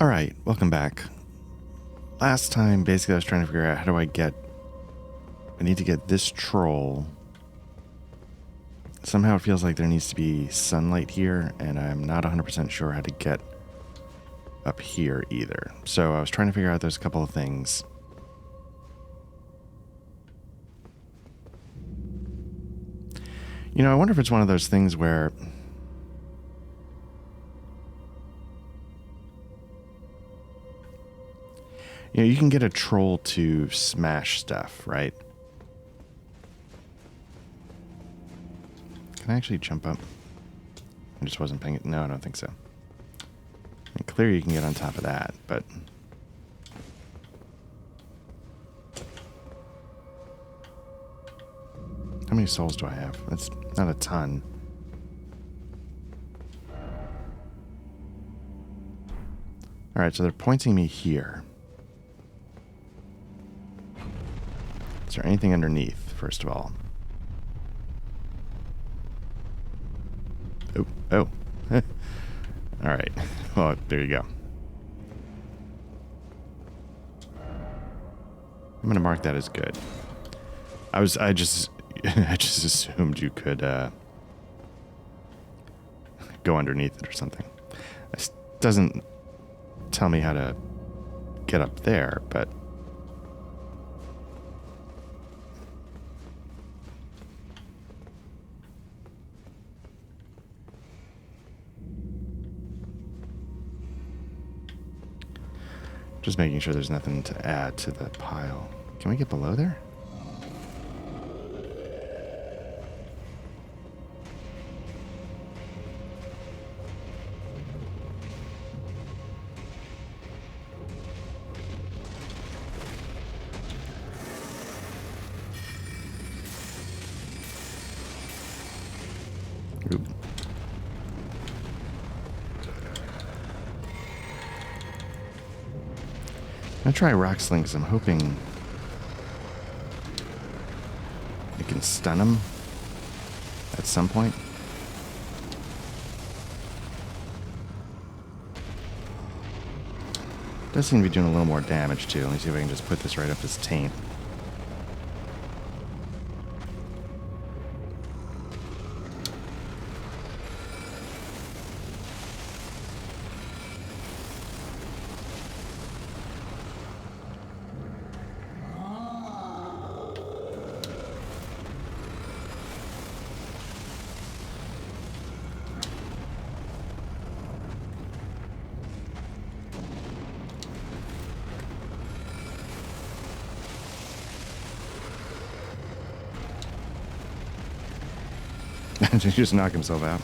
Alright, welcome back. Last time, basically, I was trying to figure out how do I need to get this troll. Somehow it feels like there needs to be sunlight here, and I'm not 100% sure how to get up here either. So I was trying to figure out there's a couple of things. You know, I wonder if it's one of those things where you can get a troll to smash stuff, right? Can I actually jump up? I just wasn't paying it. No, I don't think so. And clearly you can get on top of that, but how many souls do I have? That's not a ton. Alright, so they're pointing me here. Is there anything underneath, first of all? Oh. Alright. Well, there you go. I'm going to mark that as good. I just assumed you could go underneath it or something. It doesn't tell me how to get up there, but just making sure there's nothing to add to the pile. Can we get below there? Oop. I'm gonna try rock sling because I'm hoping it can stun him at some point. Does seem to be doing a little more damage too. Let me see if I can just put this right up his taint. Did he just knock himself out?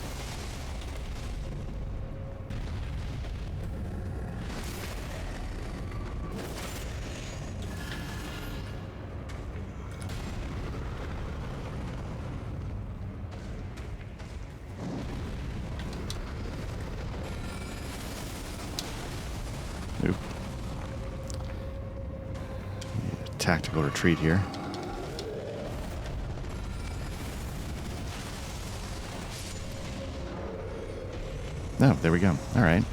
Oop. Tactical retreat here. No, there we go. All right.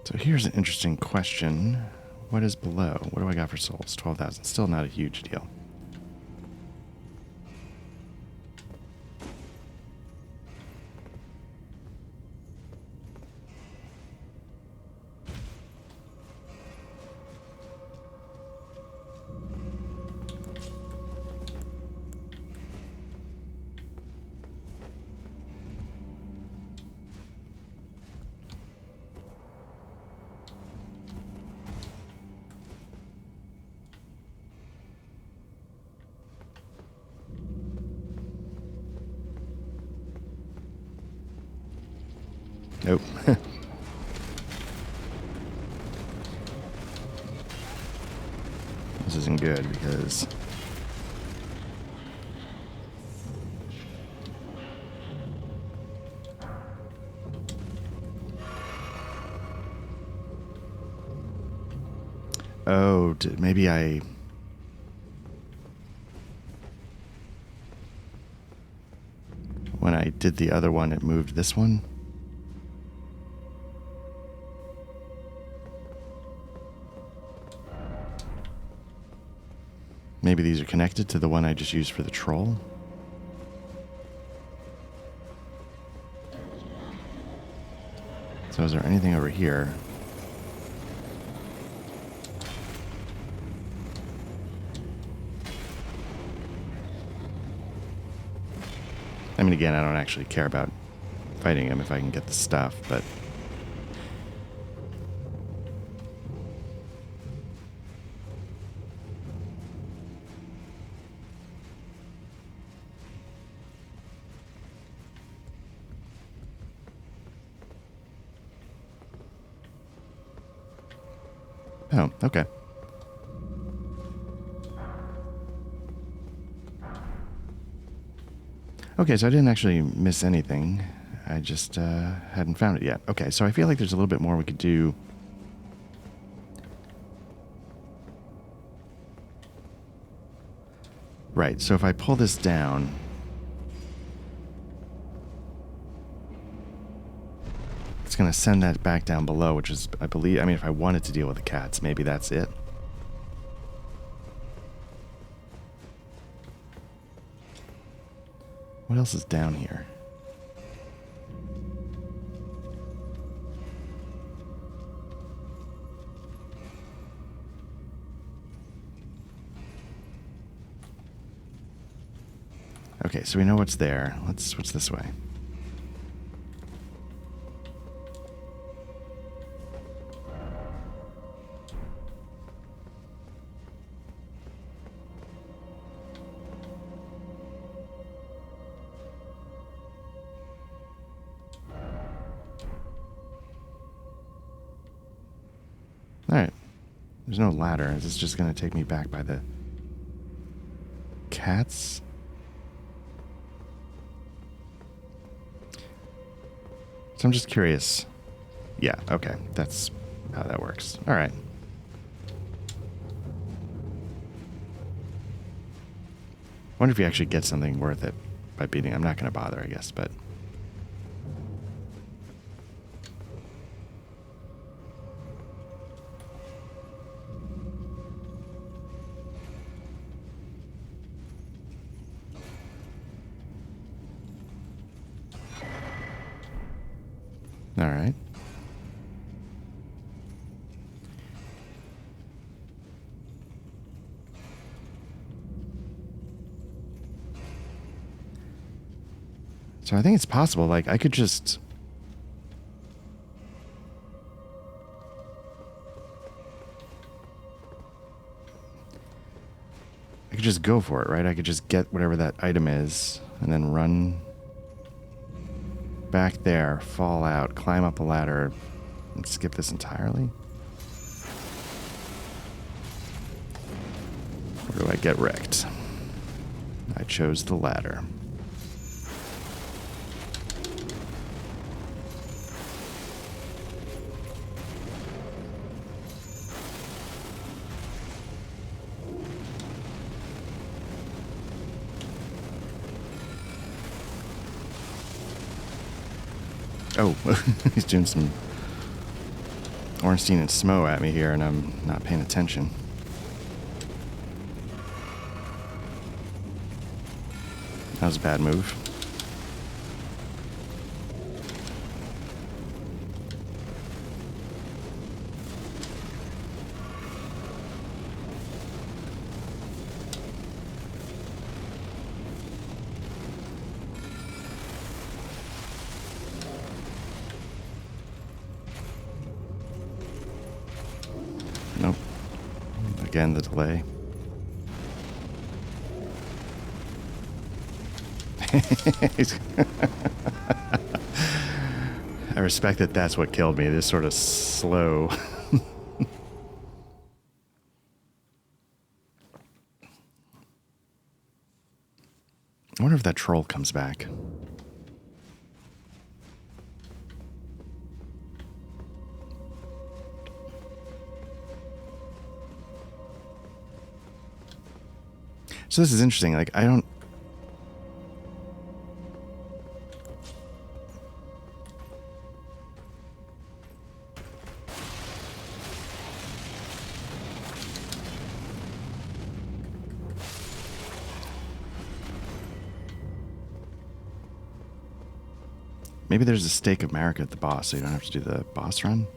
So here's an interesting question. What is below? What do I got for souls? 12,000. Still not a huge deal. Nope. This isn't good because Oh, maybe I... When I did the other one, it moved this one? Maybe these are connected to the one I just used for the troll? So is there anything over here? I mean, again, I don't actually care about fighting him if I can get the stuff, but... Oh, okay. Okay, so I didn't actually miss anything. I just hadn't found it yet. Okay, so I feel like there's a little bit more we could do. Right, so if I pull this down... It's going to send that back down below, which is, I believe... I mean, if I wanted to deal with the cats, maybe that's it. What else is down here? Okay, so we know what's there. Let's switch this way. Alright. There's no ladder. Is this just going to take me back by the cats? So I'm just curious. Yeah, okay. That's how that works. Alright. Wonder if you actually get something worth it by beating. I'm not going to bother, I guess, but... Alright. So I think it's possible, like, I could just... I could just go for it, right? I could just get whatever that item is, and then run back there, fall out, climb up a ladder, and skip this entirely? Or do I get wrecked? I chose the ladder. Oh, he's doing some Ornstein and Smo at me here, and I'm not paying attention. That was a bad move. Nope. Again, the delay. I respect that that's what killed me. This sort of slow. I wonder if that troll comes back. So this is interesting. Like, I don't... Maybe there's a stake of Marika at the boss, so you don't have to do the boss run.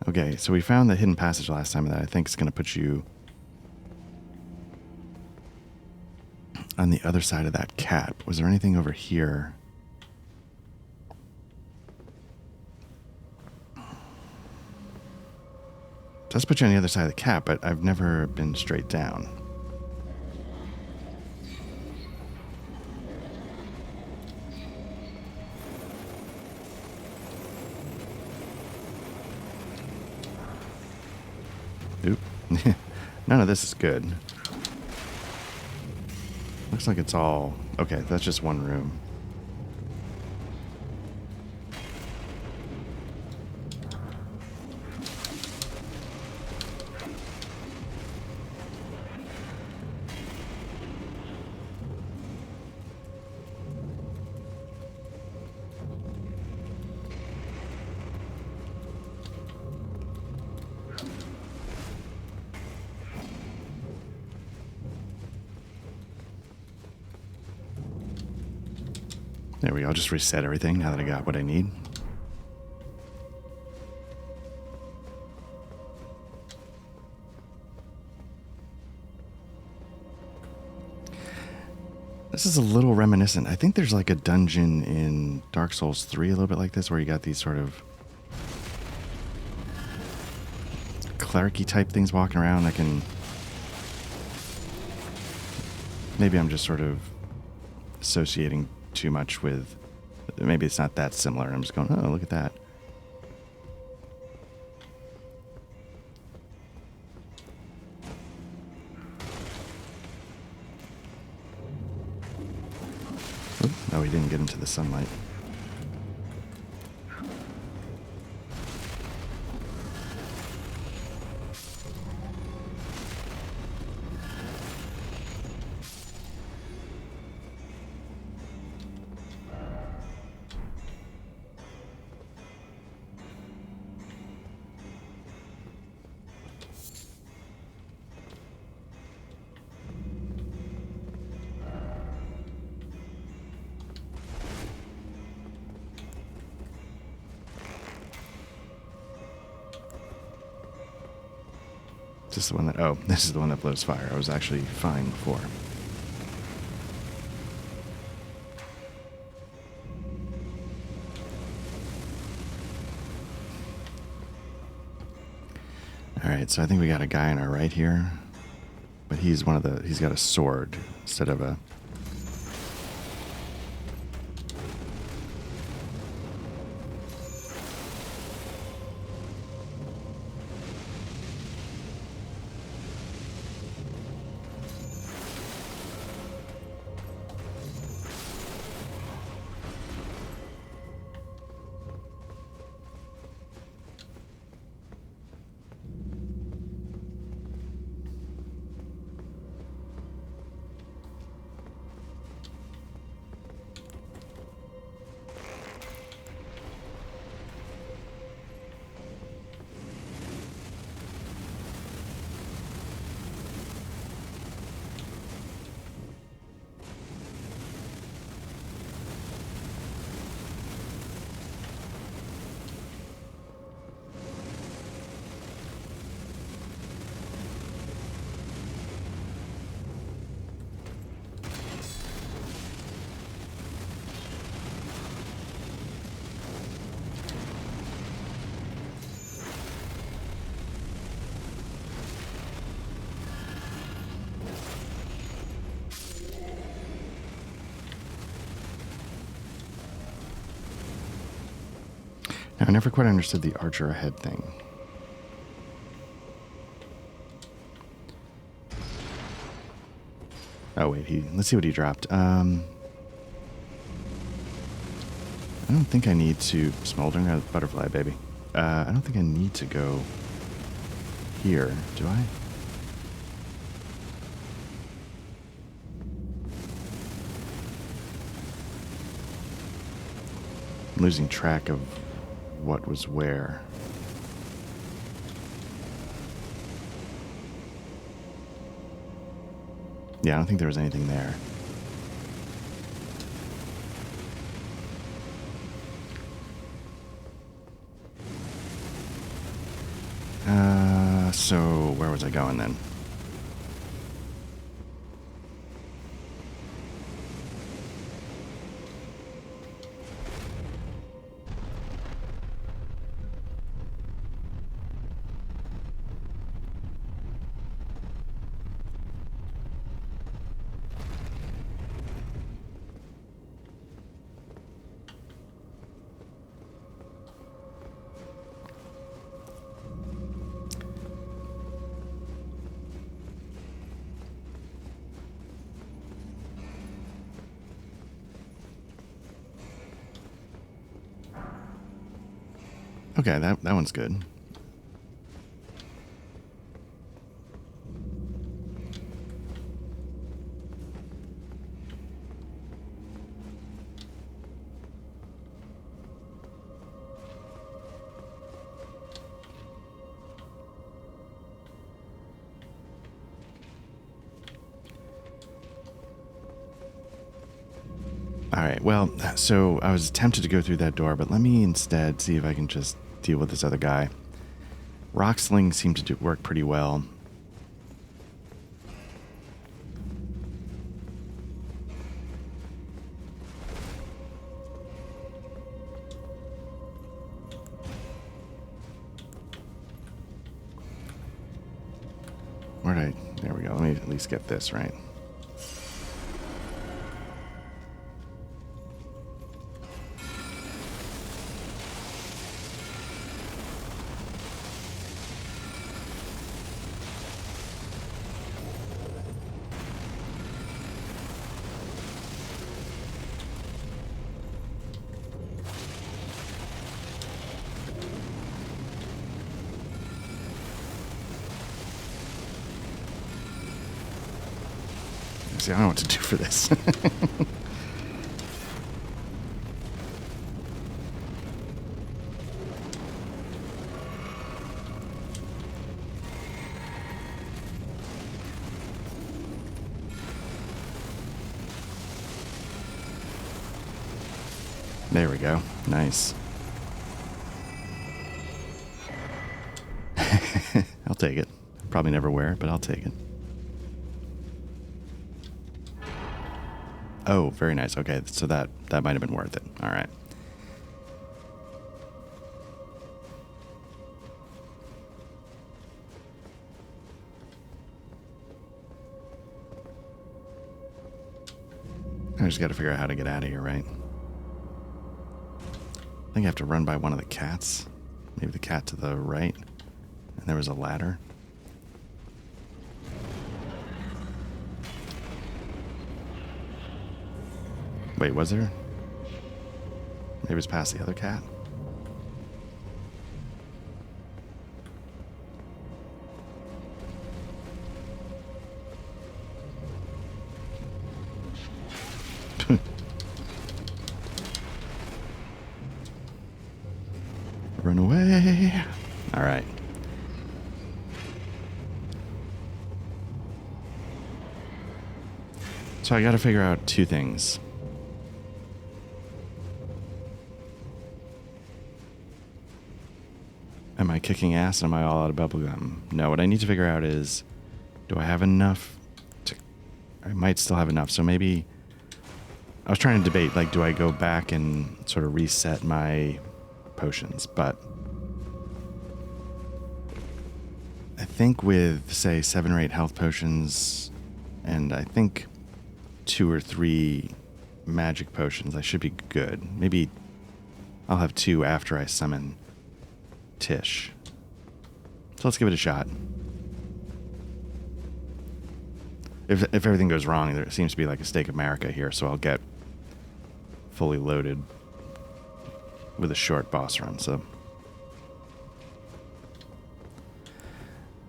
Okay, so we found the hidden passage last time that I think is going to put you on the other side of that cat. Was there anything over here? It does put you on the other side of the cat, but I've never been straight down. Oop. None of this is good. Looks like it's all... Okay, that's just one room. There we go. I'll just reset everything now that I got what I need. This is a little reminiscent. I think there's like a dungeon in Dark Souls 3 a little bit like this where you got these sort of cleric-y type things walking around that can... Maybe I'm just sort of associating too much with... Maybe it's not that similar. I'm just going, oh, look at that. Oh, he didn't get into the sunlight. Is this the one that... Oh, this is the one that blows fire. I was actually fine before. Alright, so I think we got a guy on our right here. But he's one of the... He's got a sword instead of a... I never quite understood the archer ahead thing. Oh wait, let's see what he dropped. I don't think I need to... Smoldering a butterfly, baby. I don't think I need to go here, do I? losing track of what was where. Yeah, I don't think there was anything there. So where was I going then? Okay, that one's good. Alright, well, so I was tempted to go through that door, but let me instead see if I can just deal with this other guy. Rock slings seem to work pretty well. Where'd I... There we go. Let me at least get this right. See, I don't know what to do for this. There we go. Nice. I'll take it. Probably never wear it, but I'll take it. Oh, very nice. Okay, so that might have been worth it. All right. I just got to figure out how to get out of here, right? I think I have to run by one of the cats. Maybe the cat to the right. And there was a ladder. Wait, was there? Maybe it's past the other cat? Run away. All right. So I got to figure out two things. Am I kicking ass and am I all out of bubblegum? No, what I need to figure out is, do I have enough to... I might still have enough, so maybe... I was trying to debate, like, do I go back and sort of reset my potions, but... I think with, say, 7 or 8 health potions, and I think 2 or 3 magic potions, I should be good. Maybe I'll have 2 after I summon Tish. So let's give it a shot. If everything goes wrong, there seems to be like a Stake of Marika here, so I'll get fully loaded with a short boss run, so...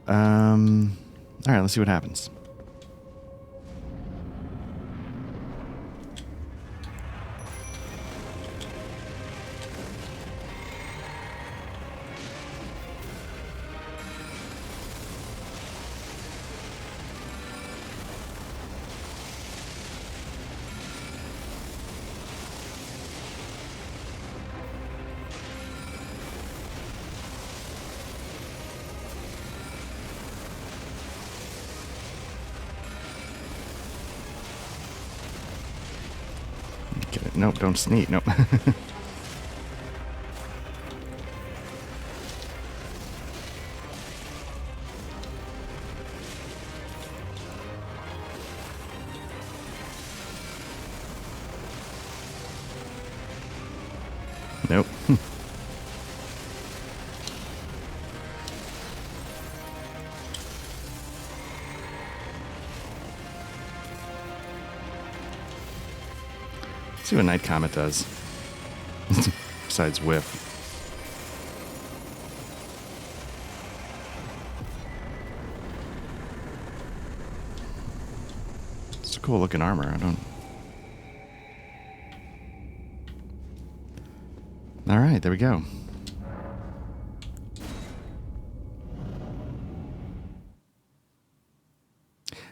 Alright, let's see what happens. nope, don't sneak. Nope. Nope. Let's see what Night Comet does. Besides whiff. It's a cool looking armor. I don't... Alright, there we go.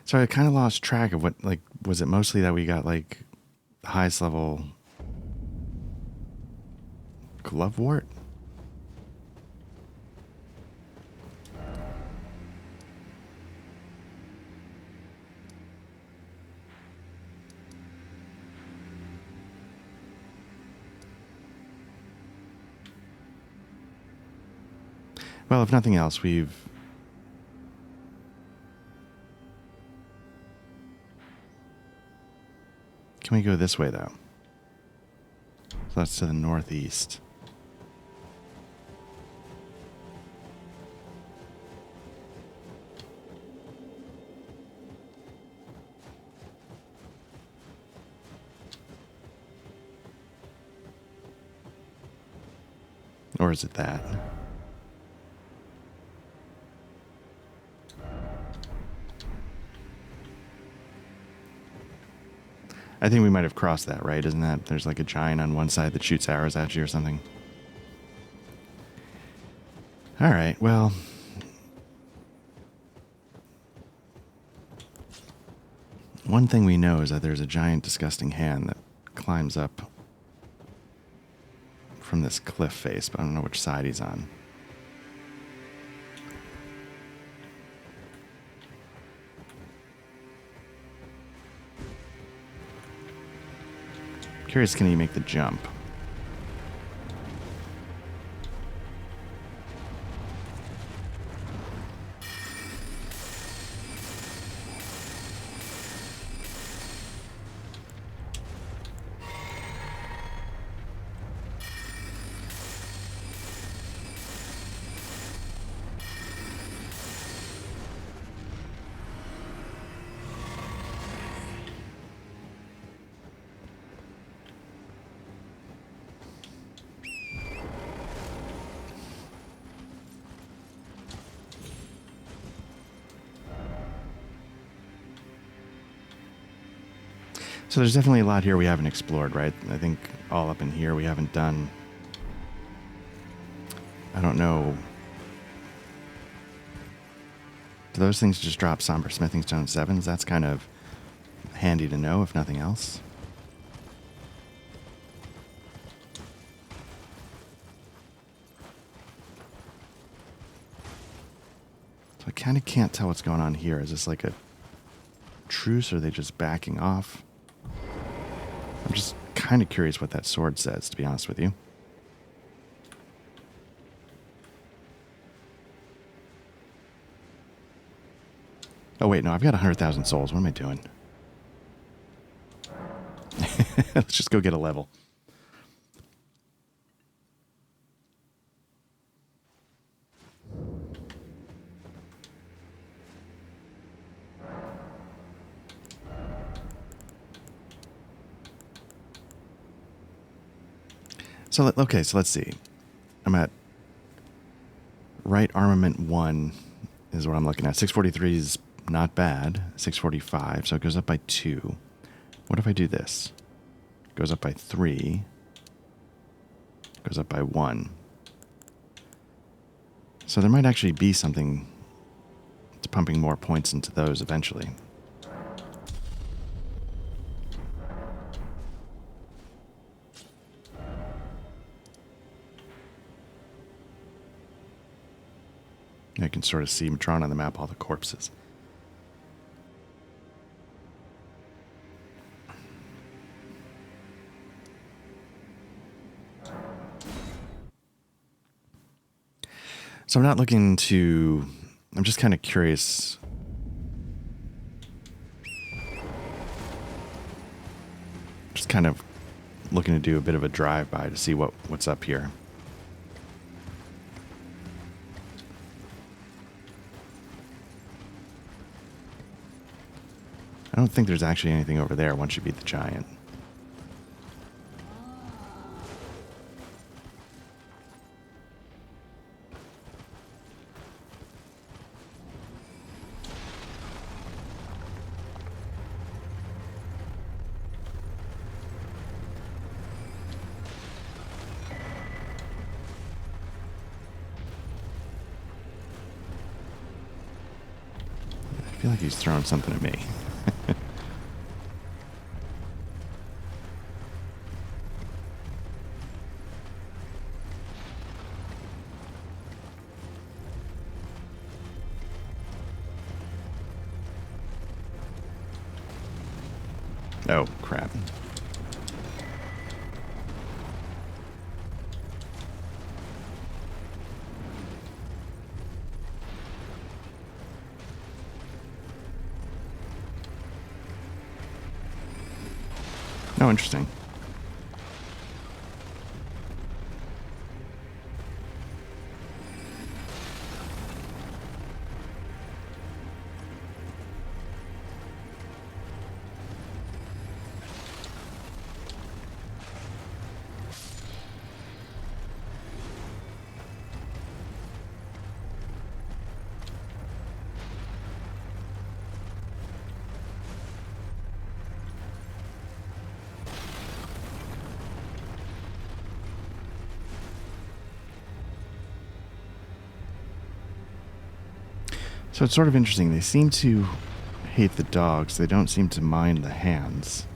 So I kind of lost track of what, like, was it mostly that we got, like, the highest level glovewort? Well, if nothing else, we've... Can we go this way, though? So that's to the northeast. Or is it that? I think we might have crossed that, right? Isn't that there's like a giant on one side that shoots arrows at you or something? All right, well. One thing we know is that there's a giant, disgusting hand that climbs up from this cliff face, but I don't know which side he's on. Curious, can he make the jump? So there's definitely a lot here we haven't explored, right? I think all up in here we haven't done. I don't know. Do those things just drop Somber Smithing Stone 7s? That's kind of handy to know, if nothing else. So I kind of can't tell what's going on here. Is this like a truce, or are they just backing off? I'm just kind of curious what that sword says, to be honest with you. Oh, wait, no, I've got 100,000 souls. What am I doing? Let's just go get a level. So, okay, so let's see. I'm at right armament 1 is what I'm looking at. 643 is not bad. 645, so it goes up by 2. What if I do this? It goes up by 3. It goes up by 1. So there might actually be something to pumping more points into those eventually. I can sort of see drawn on the map all the corpses. So I'm not looking to... I'm just kind of curious. Just kind of looking to do a bit of a drive-by to see what's up here. I don't think there's actually anything over there once you beat the giant. I feel like he's throwing something at me. Oh, crap. Oh, interesting. So it's sort of interesting. They seem to hate the dogs. They don't seem to mind the hands.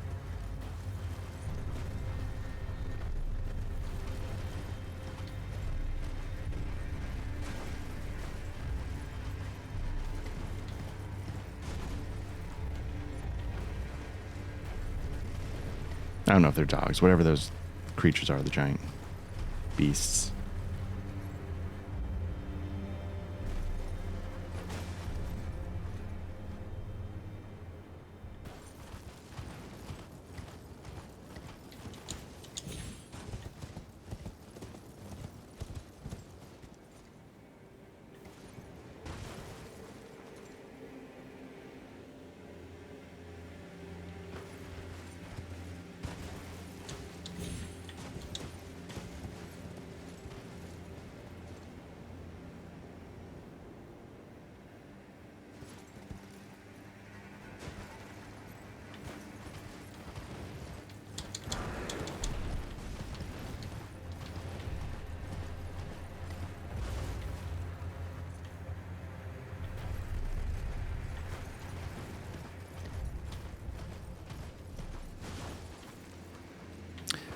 I don't know if they're dogs. Whatever those creatures are, the giant beasts.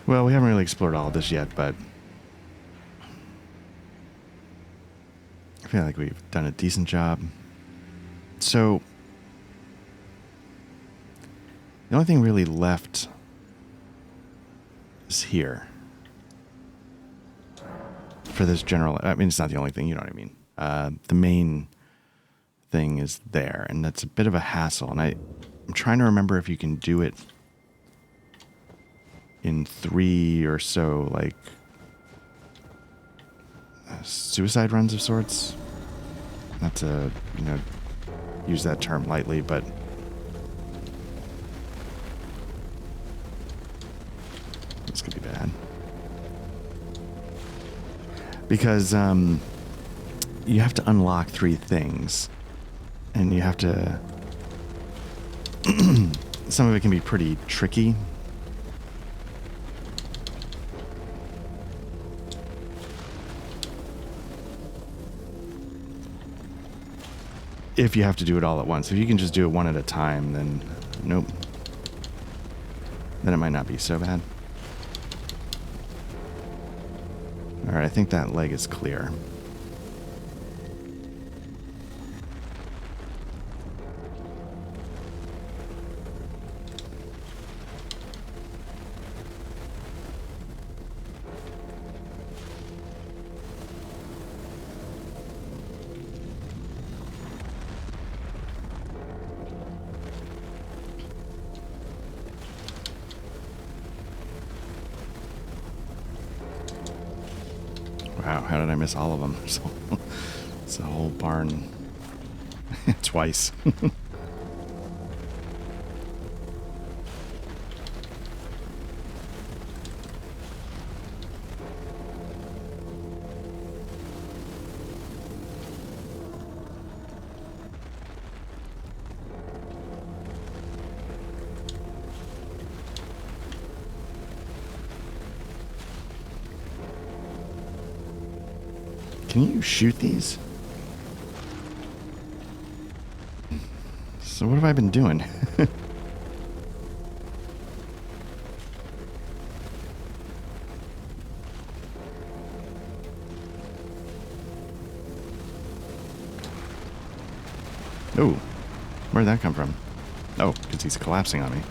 Well, we haven't really explored all of this yet, but I feel like we've done a decent job. So the only thing really left is here. For this general... I mean, it's not the only thing, you know what I mean. The main thing is there, and that's a bit of a hassle. And I'm trying to remember if you can do it in 3 or so, like, suicide runs of sorts. Not to, use that term lightly, but this could be bad. Because you have to unlock 3 things, and you have to... some of it can be pretty tricky. If you have to do it all at once. If you can just do it one at a time, then nope. Then it might not be so bad. Alright, I think that leg is clear. Wow, how did I miss all of them? So, it's a whole barn twice. Can you shoot these? So what have I been doing? Oh, where'd that come from? Oh, because he's collapsing on me.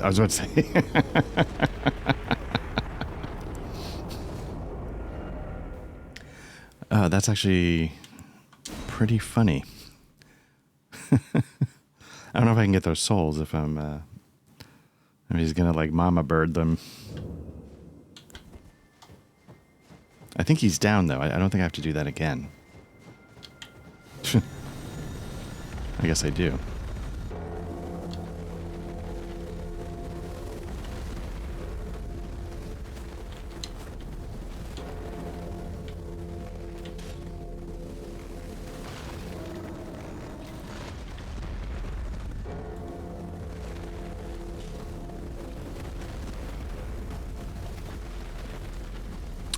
I was about to say. That's actually pretty funny. I don't know if I can get those souls if if he's gonna like mama bird them. I think he's down though. I don't think I have to do that again. I guess I do.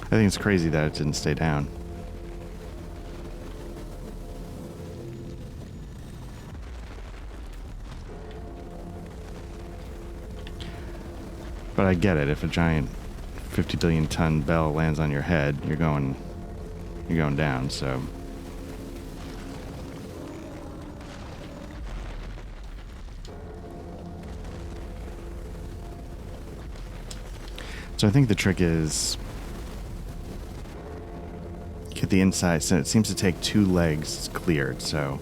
I think it's crazy that it didn't stay down. But I get it. If a giant 50 billion ton bell lands on your head, you're going down, so. So I think the trick is get the inside, so it seems to take 2 legs cleared, so.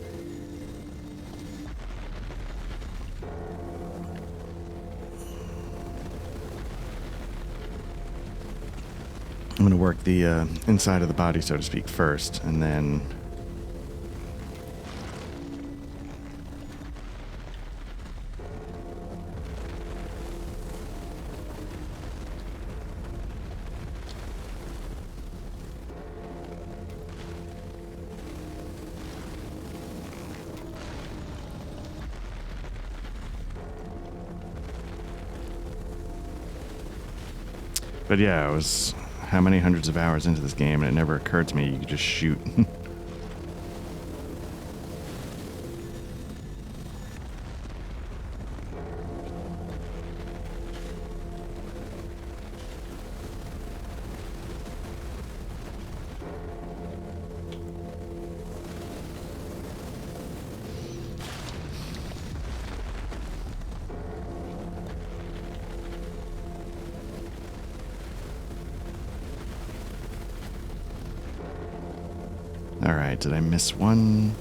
I'm going to work the inside of the body, so to speak, first, and then but yeah, it was how many hundreds of hours into this game, and it never occurred to me you could just shoot. Alright, did I miss one?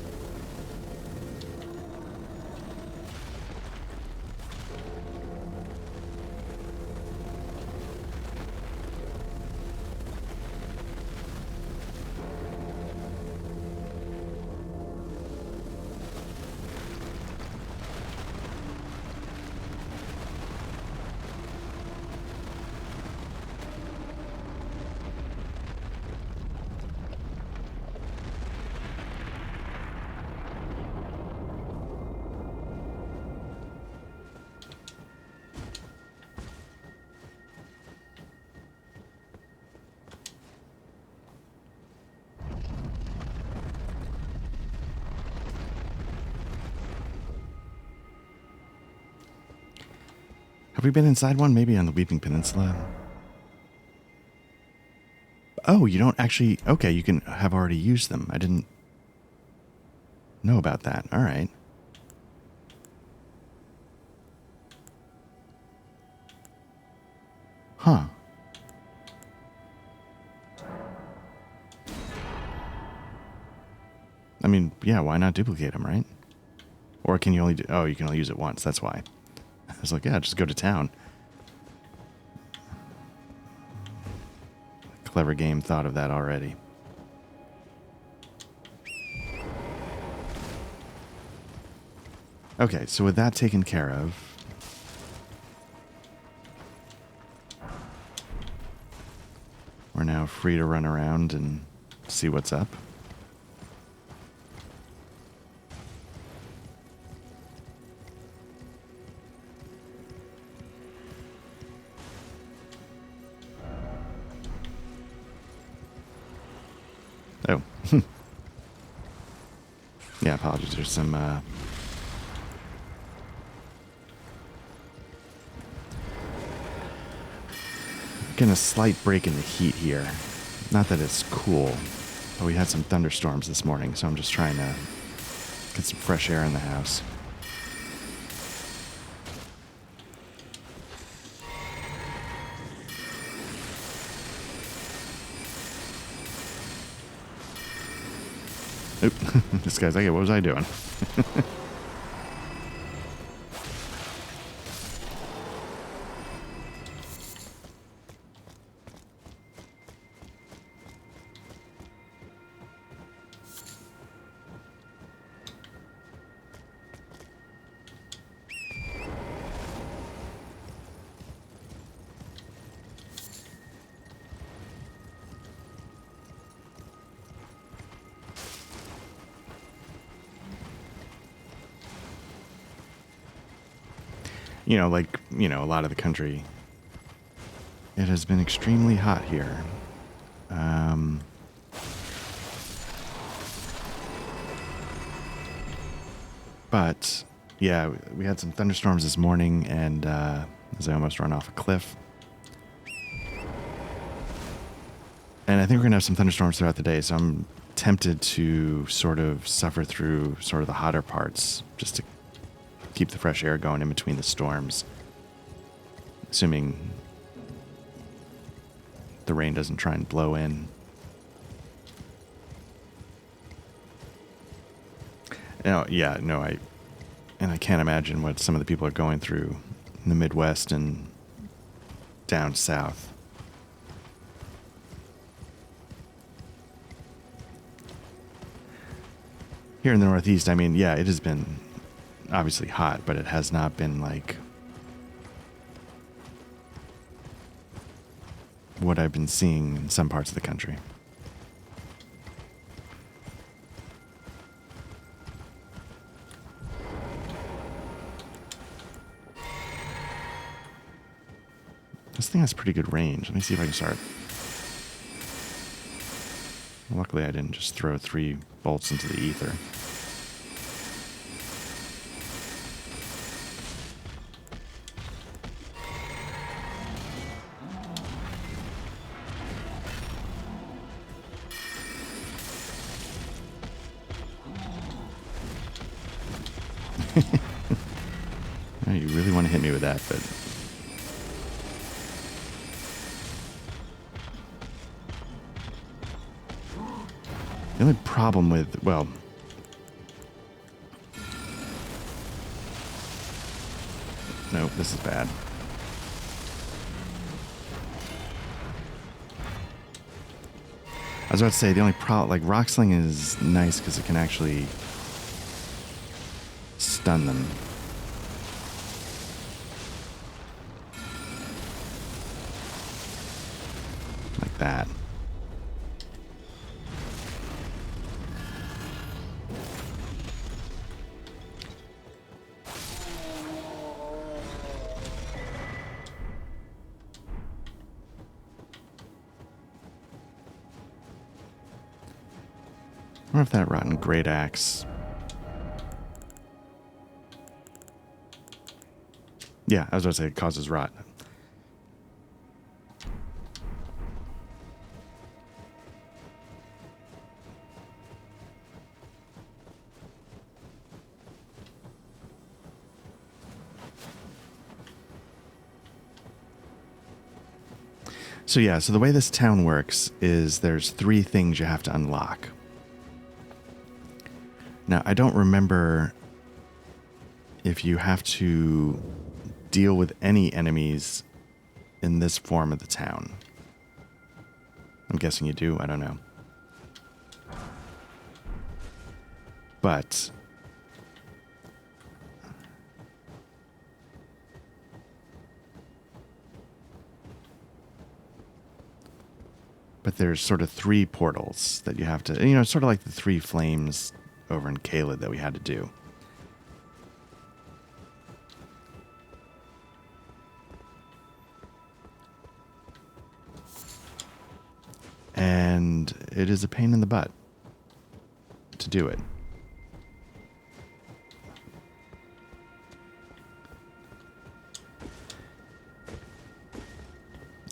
Have we been inside one? Maybe on the Weeping Peninsula? Oh, you don't actually... Okay, you can have already used them. I didn't know about that. All right. Huh. I mean, yeah, why not duplicate them, right? Or can you only do... Oh, you can only use it once. That's why. I was like, yeah, just go to town. clever game thought of that already. Okay, so with that taken care of, we're now free to run around and see what's up. Oh. Yeah, apologies. There's some getting a slight break in the heat here. Not that it's cool, but we had some thunderstorms this morning, so I'm just trying to get some fresh air in the house. Oop, this guy's like, what was I doing? You know, like, you know, a lot of the country, it has been extremely hot here. But, yeah, we had some thunderstorms this morning, and as I almost run off a cliff. And I think we're going to have some thunderstorms throughout the day, so I'm tempted to sort of suffer through sort of the hotter parts, just to keep the fresh air going in between the storms. Assuming the rain doesn't try and blow in. Yeah, no, I can't imagine what some of the people are going through in the Midwest and down south. Here in the Northeast, I mean, yeah, it has been obviously hot, but it has not been like what I've been seeing in some parts of the country. This thing has pretty good range. Let me see if I can start. Luckily, I didn't just throw 3 bolts into the ether. Oh, you really want to hit me with that, but the only problem with, well, no, this is bad. I was about to say, the only problem, like, rock sling is nice because it can actually stun them. Like that. I wonder if that rotten great axe. Yeah, I was about to say it causes rot. So yeah, so the way this town works is there's 3 things you have to unlock. Now, I don't remember if you have to deal with any enemies in this form of the town. I'm guessing you do. I don't know. But there's sort of 3 portals that you have to, you know, sort of like the 3 flames over in Caelid that we had to do. And it is a pain in the butt to do it.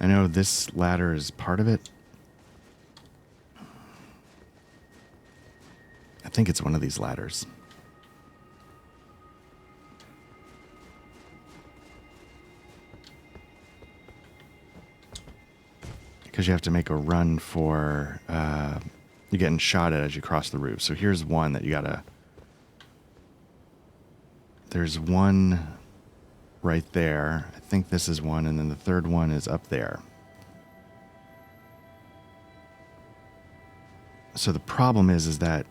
I know this ladder is part of it. I think it's one of these ladders. Because you have to make a run for, you're getting shot at as you cross the roof. So here's one that you gotta, there's one right there. I think this is one, and then the third one is up there. So the problem is that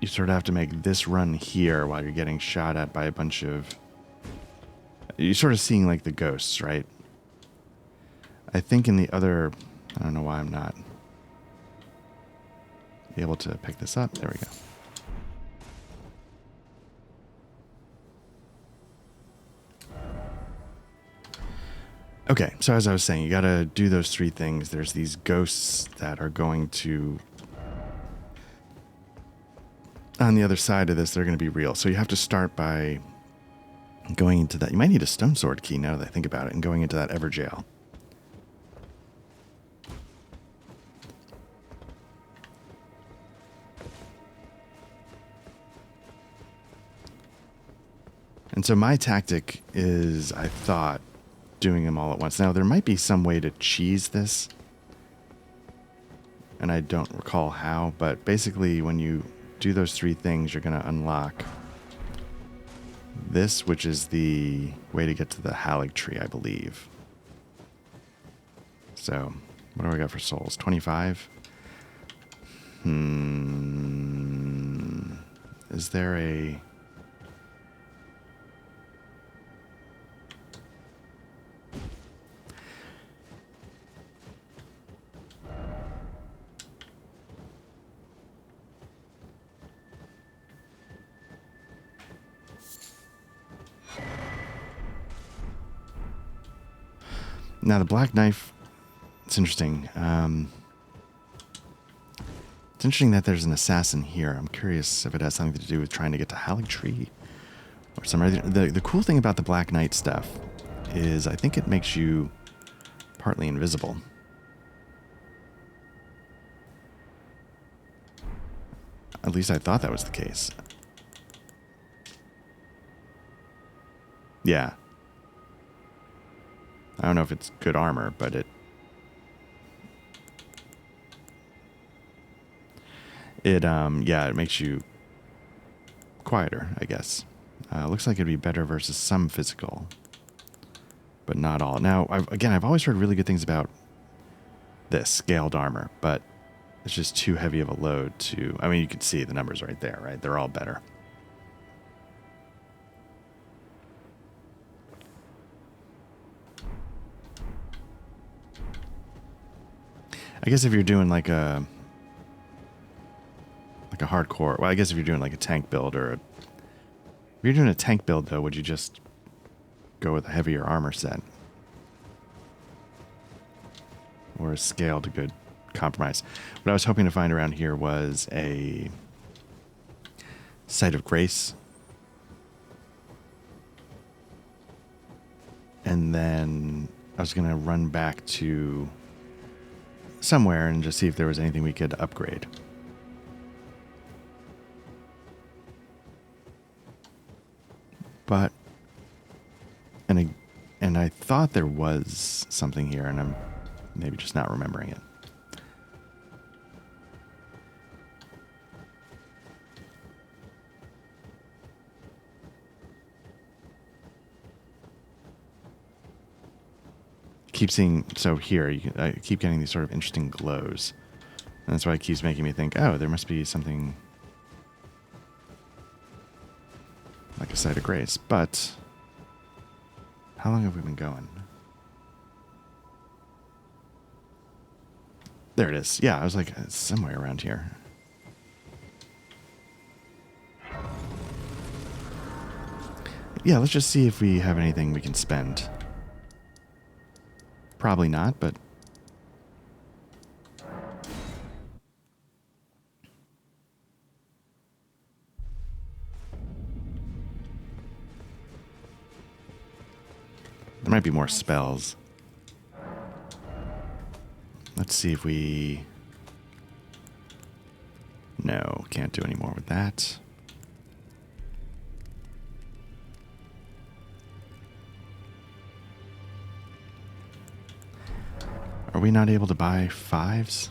you sort of have to make this run here while you're getting shot at by a bunch of... You're sort of seeing like the ghosts, right? I think in the other... I don't know why I'm not able to pick this up. There we go. Okay, so as I was saying, you gotta do those 3 things. There's these ghosts that are going to... On the other side of this, they're going to be real. So you have to start by going into that. You might need a stone sword key now that I think about it, and going into that Everjail. And so my tactic is, I thought, doing them all at once. Now, there might be some way to cheese this, and I don't recall how, but basically when you do those 3 things, you're going to unlock this, which is the way to get to the Hallgtree, I believe. So, what do I got for souls? 25? Is there a... Now, the black knife, it's interesting. It's interesting that there's an assassin here. I'm curious if it has something to do with trying to get to Hallgtree or some other... The cool thing about the Black Knight stuff is I think it makes you partly invisible. At least I thought that was the case. Yeah. I don't know if it's good armor, but yeah, it makes you quieter, I guess. Looks like it'd be better versus some physical, but not all. Now, I've always heard really good things about this scaled armor, but it's just too heavy of a load to... I mean, you can see the numbers right there, right? They're all better. I guess if you're doing like a hardcore, well, I guess if you're doing like a tank build if you're doing a tank build though, would you just go with a heavier armor set? Or a scaled good compromise? What I was hoping to find around here was a Site of Grace. And then I was going to run back to somewhere and just see if there was anything we could upgrade. But, and I thought there was something here, and I'm maybe just not remembering it. keep seeing, so here, I keep getting these sort of interesting glows. And that's why it keeps making me think, oh, there must be something like a site of grace. But how long have we been going? There it is. Yeah, I was like, it's somewhere around here. Yeah, let's just see if we have anything we can spend. Probably not, but... there might be more spells. Let's see if we... no, can't do any more with that. Are we not able to buy 5s?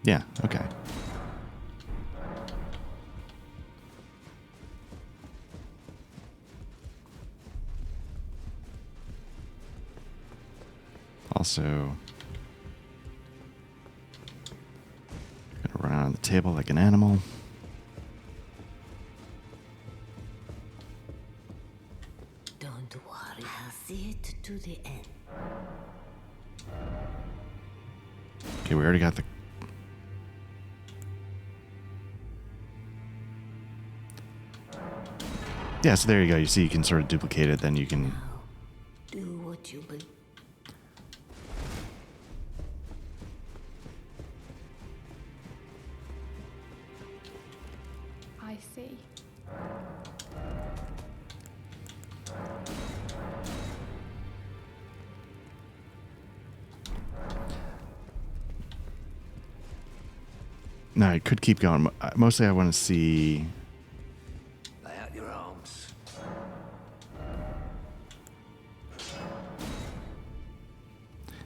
Yeah, okay. Also, gonna run on the table like an animal. Don't worry, I'll see it to the end. Okay, we already got the... yeah, so there you go. You see, you can sort of duplicate it, then you can... Now, do what you believe. I see. No, I could keep going. Mostly I want to see... Lay out your arms.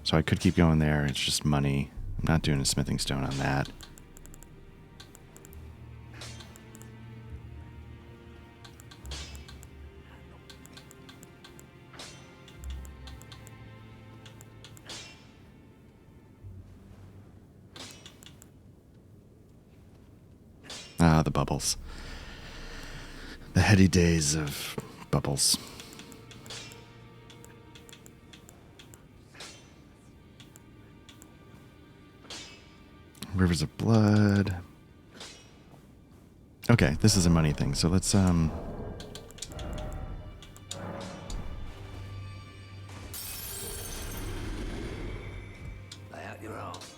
so I could keep going there. It's just money. I'm not doing a smithing stone on that. Ah, the bubbles. The heady days of bubbles. Rivers of blood. Okay, this is a money thing, so let's Lay out your arms.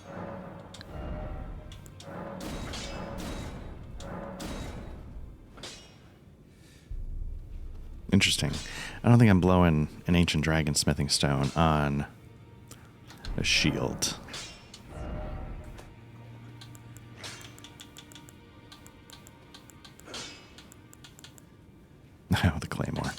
interesting. I don't think I'm blowing an ancient dragon smithing stone on a shield. Oh, the claymore.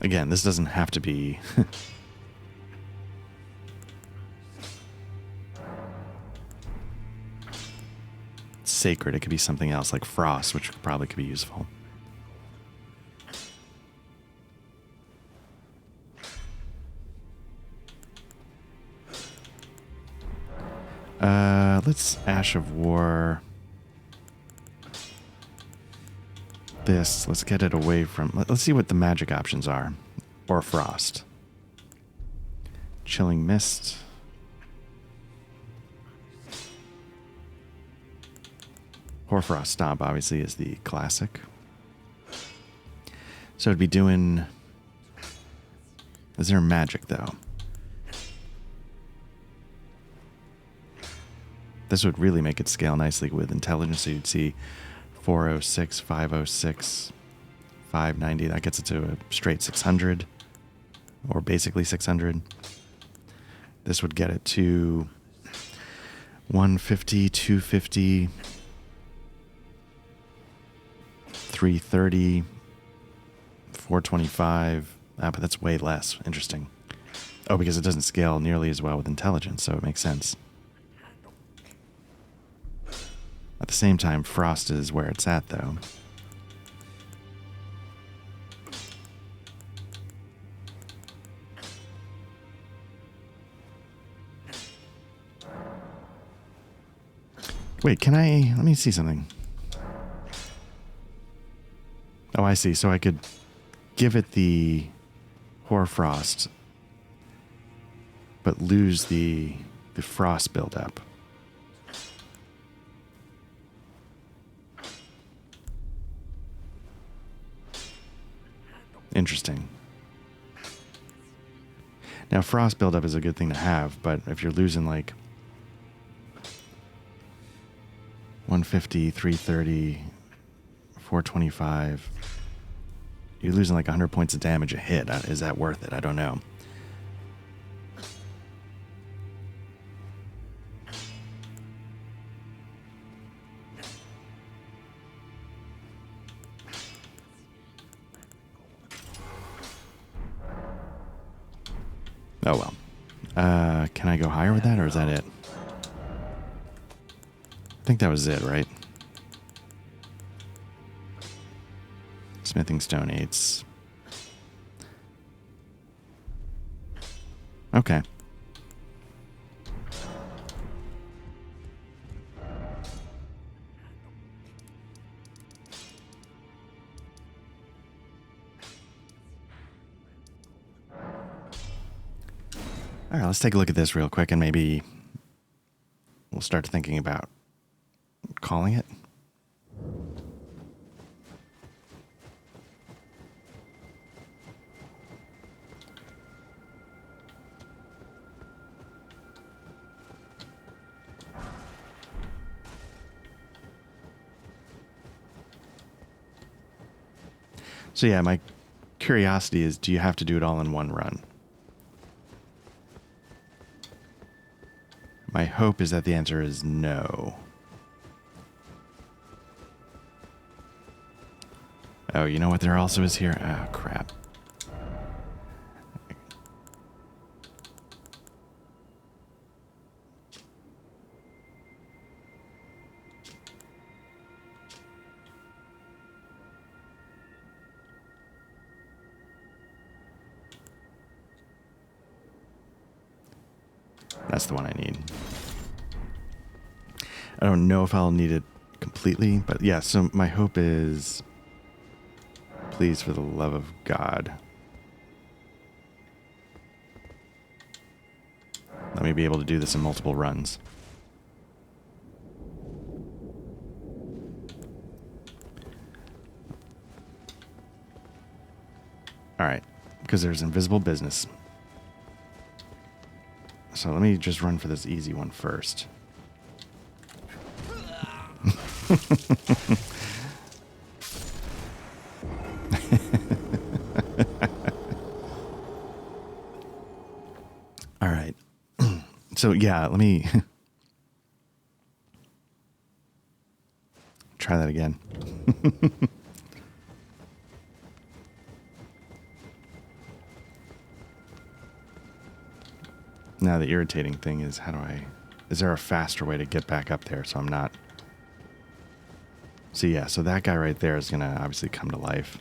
Again, this doesn't have to be sacred. It could be something else like frost, which probably could be useful. Let's Ash of War this. Let's get it away from... let's see what the magic options are. Or frost. Chilling Mist. Hoarfrost Stomp obviously is the classic. So it'd be doing... is there magic though? This would really make it scale nicely with intelligence. So you'd see 406, 506, 590. That gets it to a straight 600. or basically 600. This would get it to 150, 250, 330, 425. But that's way less. Interesting. Oh, because it doesn't scale nearly as well with intelligence, so it makes sense. At the same time, frost is where it's at, though. Wait, can I... Let me see something. Oh, I see. So I could give it the hoarfrost, but lose the frost buildup. Interesting. Now, frost buildup is a good thing to have, but if you're losing like 150, 330, 425, you're losing like 100 points of damage a hit. Is that worth it? I don't know. Oh well. Can I go higher with that, or is that it? I think that was it, right? Smithing stone 8s. Okay. All right, let's take a look at this real quick, and maybe we'll start thinking about calling it. So yeah, my curiosity is, do you have to do it all in one run? My hope is that the answer is no. Oh, you know what there also is here? Oh, crap. That's the one I need. I don't know if I'll need it completely, but yeah, so my hope is, please, for the love of God, let me be able to do this in multiple runs. All right, because there's invisible business. So let me just run for this easy one first. All right. So yeah, let me try that again. Now the irritating thing is, is there a faster way to get back up there so I'm not... So yeah, so that guy right there is going to obviously come to life.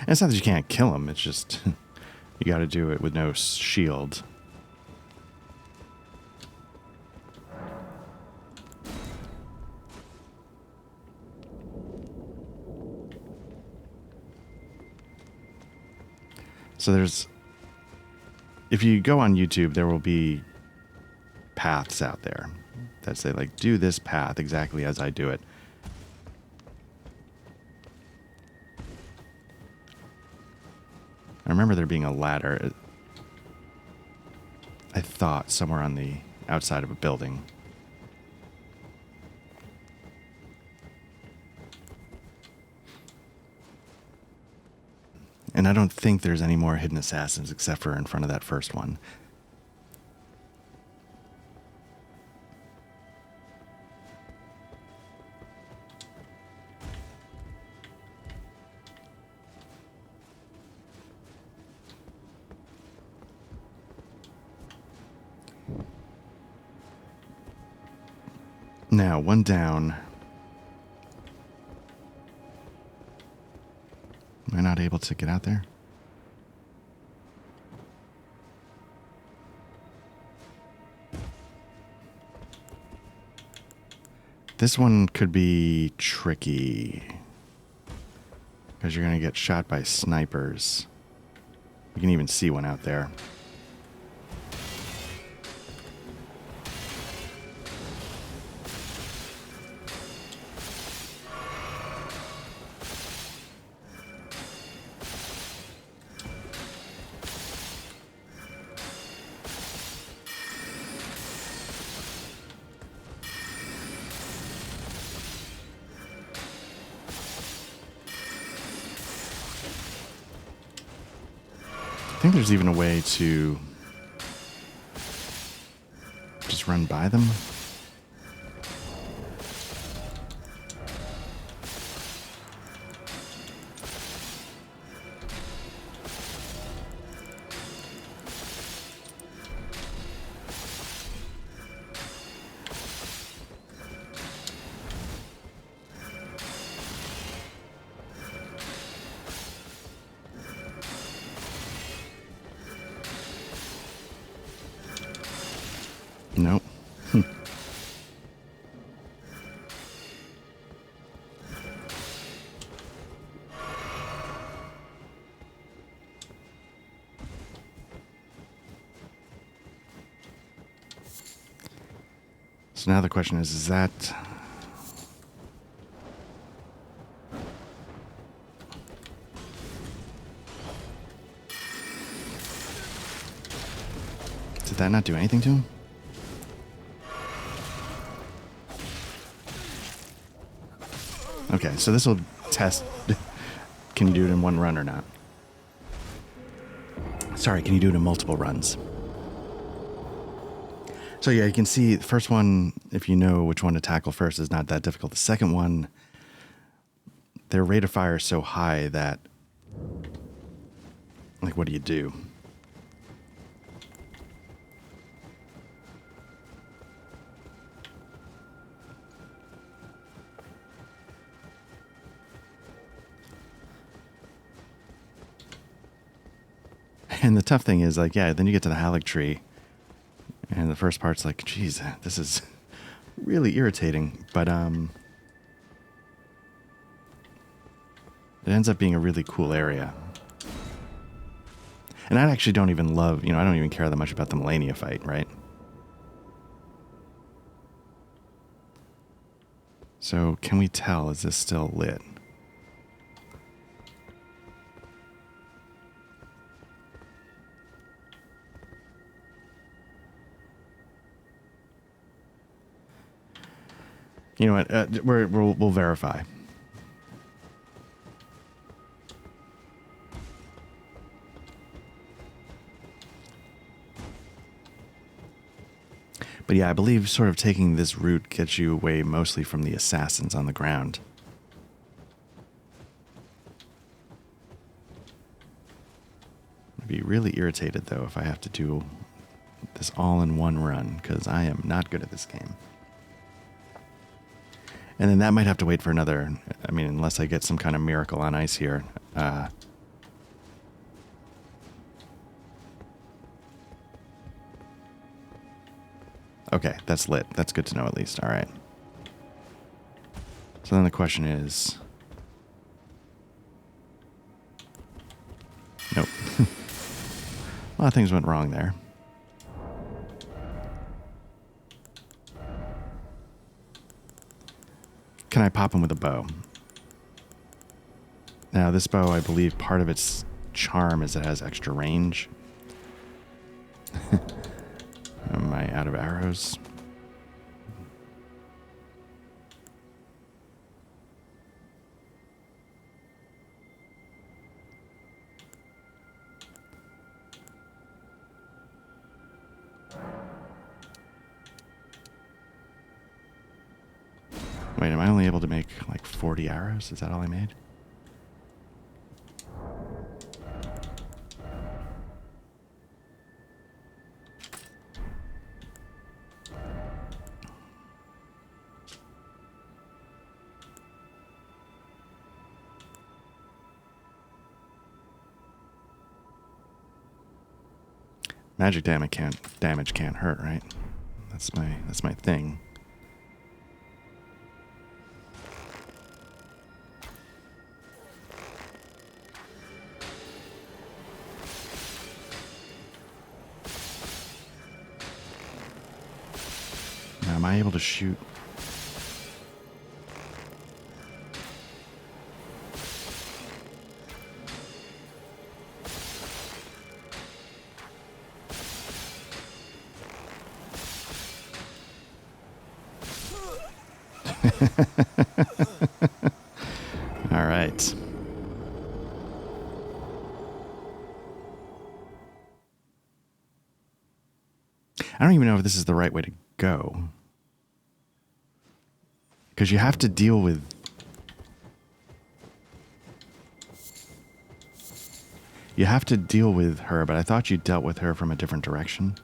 And it's not that you can't kill him, it's just you got to do it with no shield. So there's... If you go on YouTube, there will be paths out there that say, like, do this path exactly as I do it. I remember there being a ladder, I thought, somewhere on the outside of a building. And I don't think there's any more hidden assassins except for in front of that first one. Now, one down. Am I not able to get out there? This one could be tricky. Because you're going to get shot by snipers. You can even see one out there. I think there's even a way to just run by them. Nope. So now the question is that... Did that not do anything to him? Okay, so this will test, can you do it in one run or not? Sorry, can you do it in multiple runs? So yeah, you can see the first one, if you know which one to tackle first, is not that difficult. The second one, their rate of fire is so high that, like, what do you do? And the tough thing is, like, yeah, then you get to the Hallgtree, and the first part's like, geez, this is really irritating. But it ends up being a really cool area. And I actually don't even love, I don't even care that much about the Melania fight, right? So can we tell, is this still lit? You know what? We'll verify. But yeah, I believe sort of taking this route gets you away mostly from the assassins on the ground. I'd be really irritated, though, if I have to do this all in one run, because I am not good at this game. And then that might have to wait for another, unless I get some kind of miracle on ice here. Okay, that's lit. That's good to know at least. All right. So then the question is... Nope. A lot of things went wrong there. Can I pop him with a bow? Now, this bow, I believe part of its charm is it has extra range. Am I out of arrows? Wait, am I only able to make like 40 arrows? Is that all I made? Magic damage can't hurt, right? That's my thing. Now, am I able to shoot? All right. I don't even know if this is the right way to go. Because you have to deal with... You have to deal with her, but I thought you dealt with her from a different direction.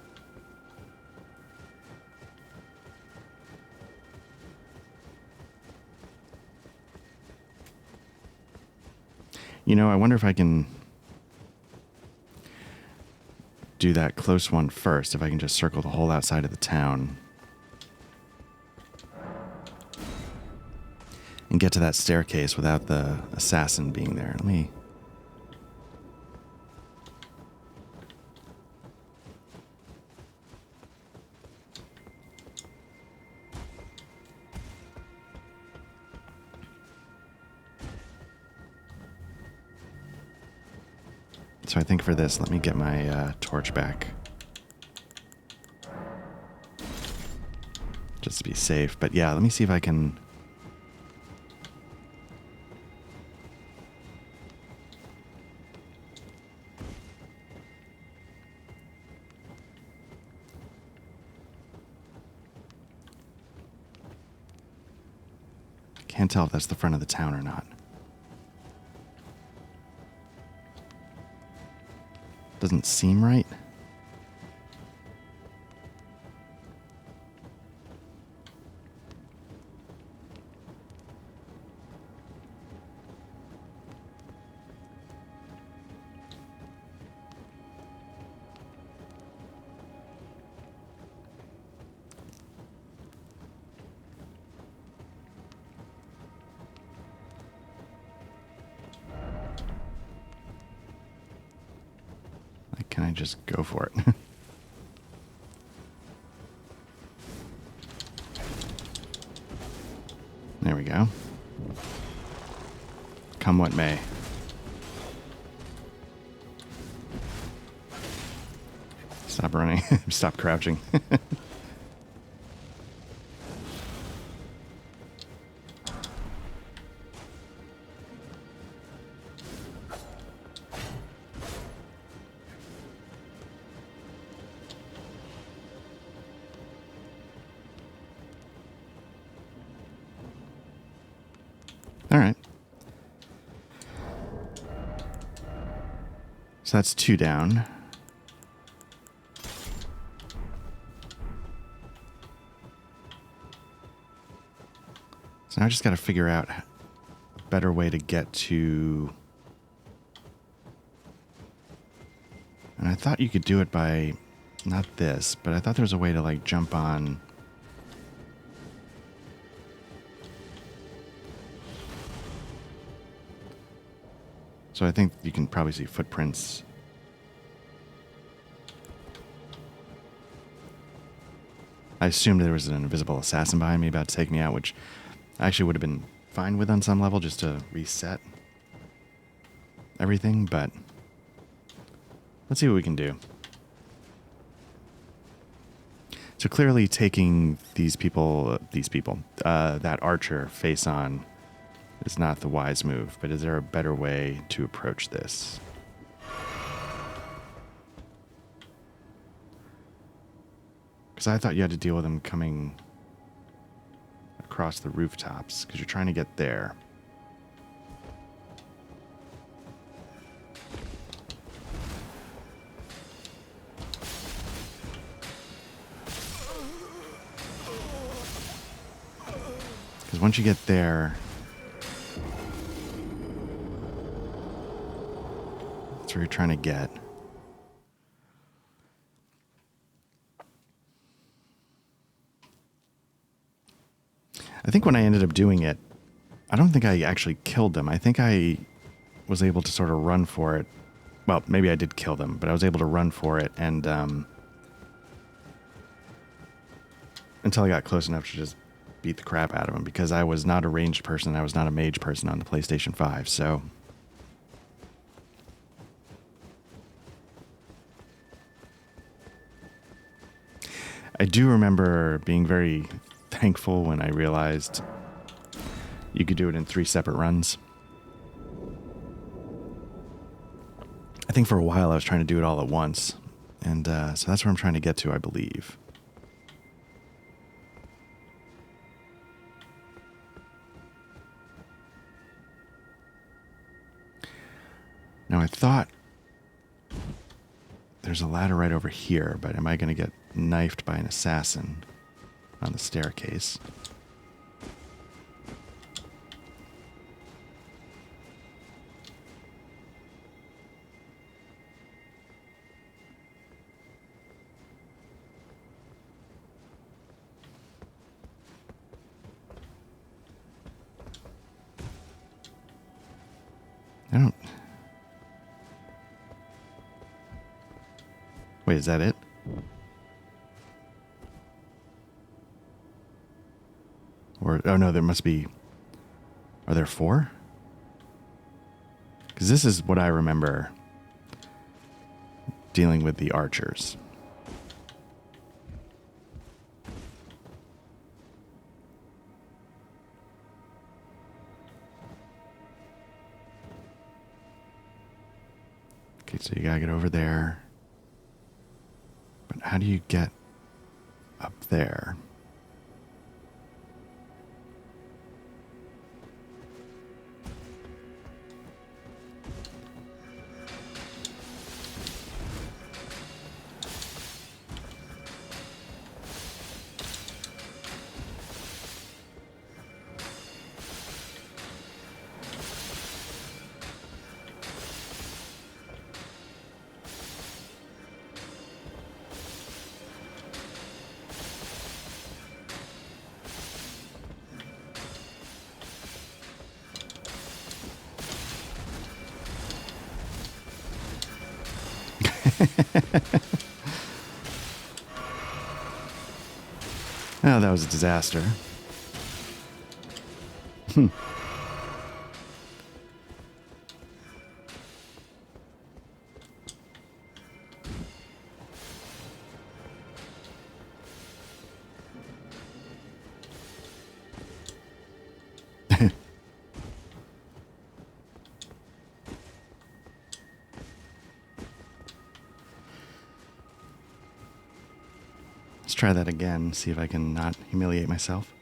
You know, I wonder if I can do that close one first, if I can just circle the whole outside of the town and get to that staircase without the assassin being there. Let me... So I think for this, let me get my torch back. Just to be safe. But yeah, let me see if I can... Can't tell if that's the front of the town or not. Doesn't seem right. Can I just go for it? There we go. Come what may. Stop running. Stop crouching. All right. So that's 2 down. So now I just got to figure out a better way to get to... And I thought you could do it by... Not this, but I thought there was a way to, like, jump on... So I think you can probably see footprints. I assumed there was an invisible assassin behind me about to take me out, which I actually would have been fine with on some level, just to reset everything, but let's see what we can do. So clearly taking that archer face on is not the wise move, but is there a better way to approach this? Because I thought you had to deal with them coming across the rooftops because you're trying to get there. Because once you get there, that's where you're trying to get. I think when I ended up doing it, I don't think I actually killed them. I think I was able to sort of run for it. Well, maybe I did kill them, but I was able to run for it and until I got close enough to just beat the crap out of them because I was not a ranged person. I was not a mage person on the PlayStation 5, so... I do remember being very thankful when I realized you could do it in 3 separate runs. I think for a while I was trying to do it all at once, and so that's where I'm trying to get to, I believe. Now I thought there's a ladder right over here, but am I going to get knifed by an assassin on the staircase? I don't... Wait, is that it? Or, oh no, there must be... Are there 4? Because this is what I remember dealing with the archers. Okay, so you gotta get over there. But how do you get up there? Oh, that was a disaster. Let's try that again, see if I can not humiliate myself.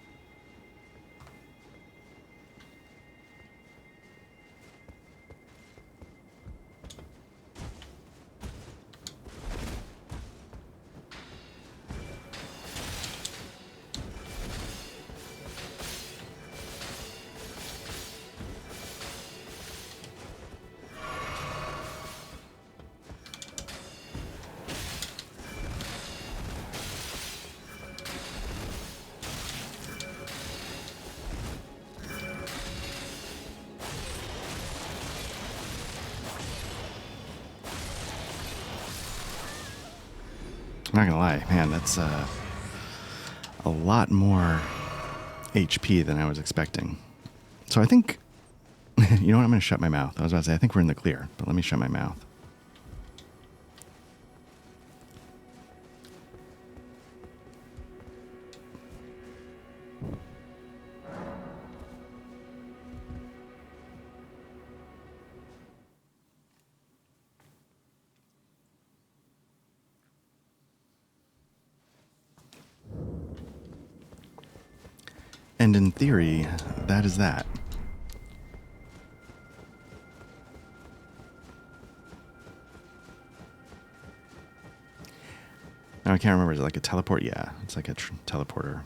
I'm not gonna lie, man, that's a lot more HP than I was expecting. So I think, you know what, I'm gonna shut my mouth. I was about to say, I think we're in the clear, but let me shut my mouth. And in theory, that is that. Now I can't remember. Is it like a teleport? Yeah, it's like a teleporter.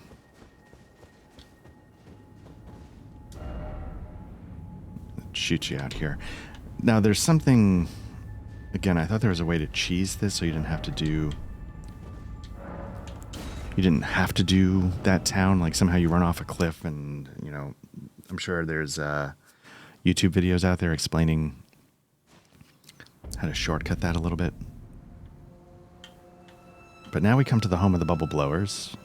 It shoots you out here. Now there's something... Again, I thought there was a way to cheese this so you didn't have to do... You didn't have to do that town. Like somehow you run off a cliff and, you know... I'm sure there's YouTube videos out there explaining how to shortcut that a little bit. But now we come to the home of the bubble blowers.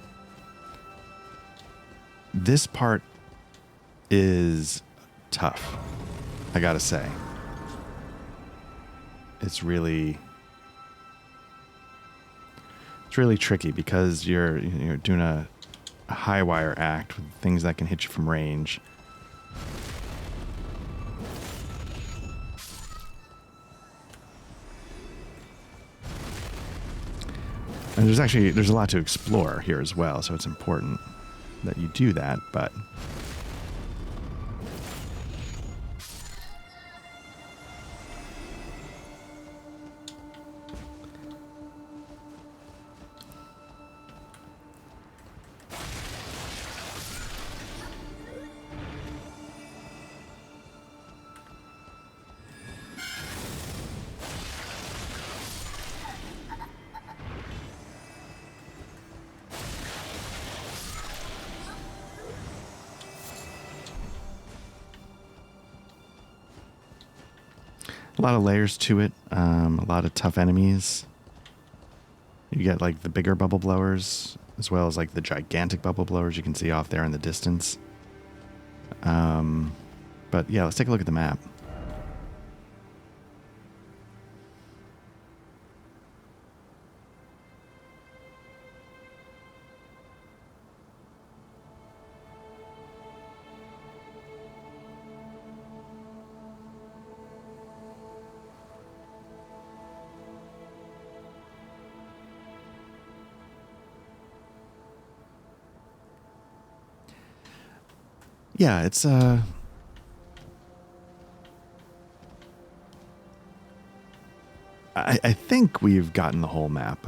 This part is tough, I gotta say. It's really tricky because you're doing a high wire act with things that can hit you from range. And there's a lot to explore here as well, so it's important that you do that, but a lot of layers to it, a lot of tough enemies. You get like the bigger bubble blowers, as well as like the gigantic bubble blowers you can see off there in the distance. But yeah, let's take a look at the map. Yeah, it's I think we've gotten the whole map.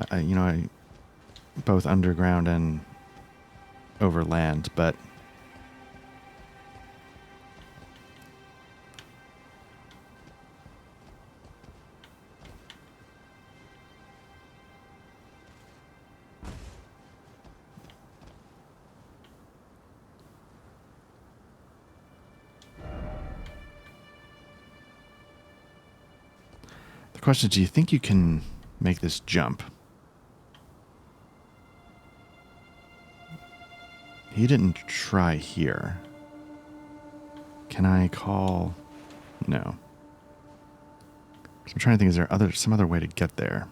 Both underground and over land, but the question is, do you think you can make this jump? He didn't try here. Can I call? No. I'm trying to think, is there some other way to get there?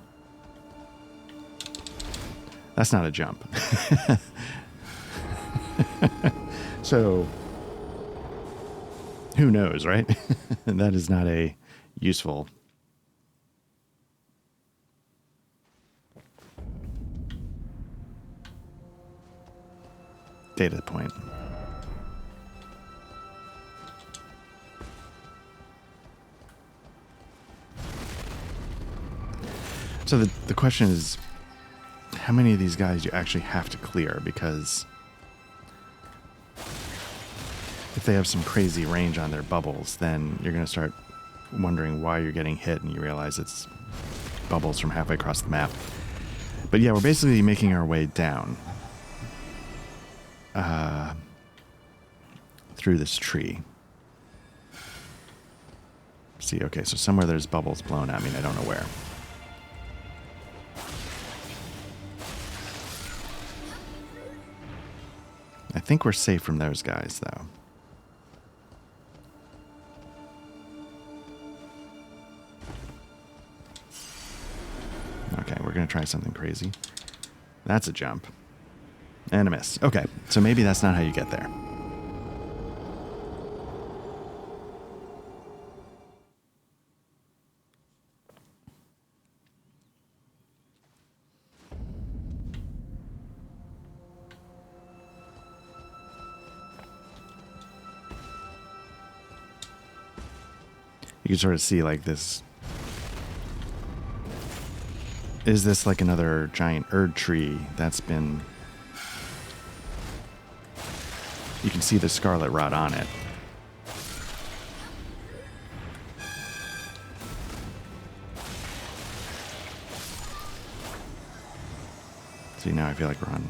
That's not a jump. So, who knows, right? That is not a useful data point. So the question is, how many of these guys you actually have to clear? Because if they have some crazy range on their bubbles, then you're going to start wondering why you're getting hit, and you realize it's bubbles from halfway across the map. But yeah, we're basically making our way down through this tree. See, okay, so somewhere there's bubbles blown at me, and I don't know where. I think we're safe from those guys, though. Okay, we're going to try something crazy. That's a jump. And a miss. Okay, so maybe that's not how you get there. You can sort of see like this. Is this like another giant Erdtree that's been... You can see the scarlet rot on it. See, now I feel like we're on...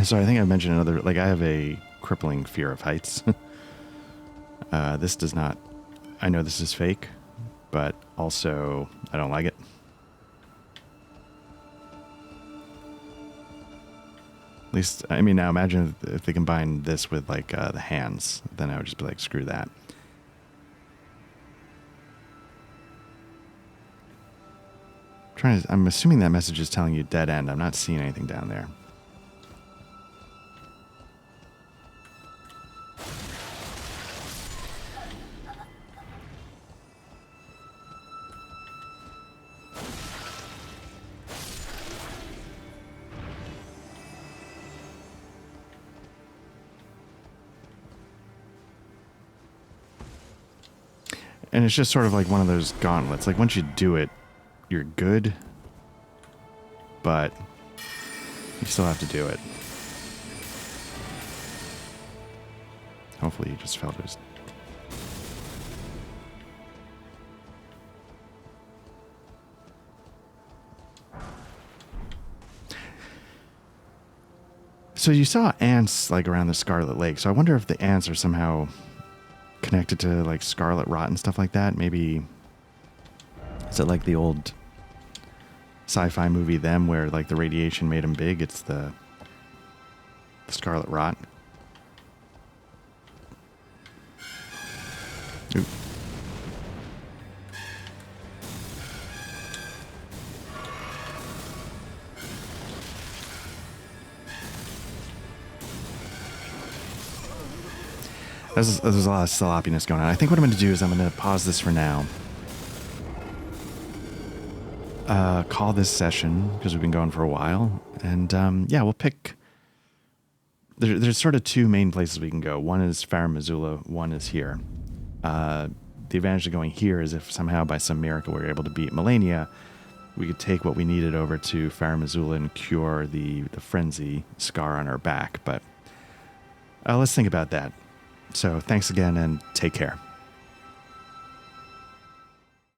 So I think I mentioned another... Like, I have a crippling fear of heights. This does not... I know this is fake, but also I don't like it. At least, I mean, now imagine if they combine this with, like, the hands. Then I would just be like, screw that. I'm assuming that message is telling you dead end. I'm not seeing anything down there. And it's just sort of like one of those gauntlets. Like, once you do it, you're good. But you still have to do it. Hopefully you just felt it. So you saw ants, like, around the Scarlet Lake. So I wonder if the ants are somehow... connected to like scarlet rot and stuff like that. Maybe is it like the old sci-fi movie Them, where like the radiation made them big? It's the scarlet rot. Ooh. There's a lot of sloppiness going on. I think what I'm going to do is I'm going to pause this for now. Call this session, because we've been going for a while. And yeah, we'll pick... There's sort of two main places we can go. One is Farum Azula, one is here. The advantage of going here is if somehow by some miracle we're able to beat Melania, we could take what we needed over to Farum Azula and cure the frenzy scar on our back. But let's think about that. So thanks again and take care.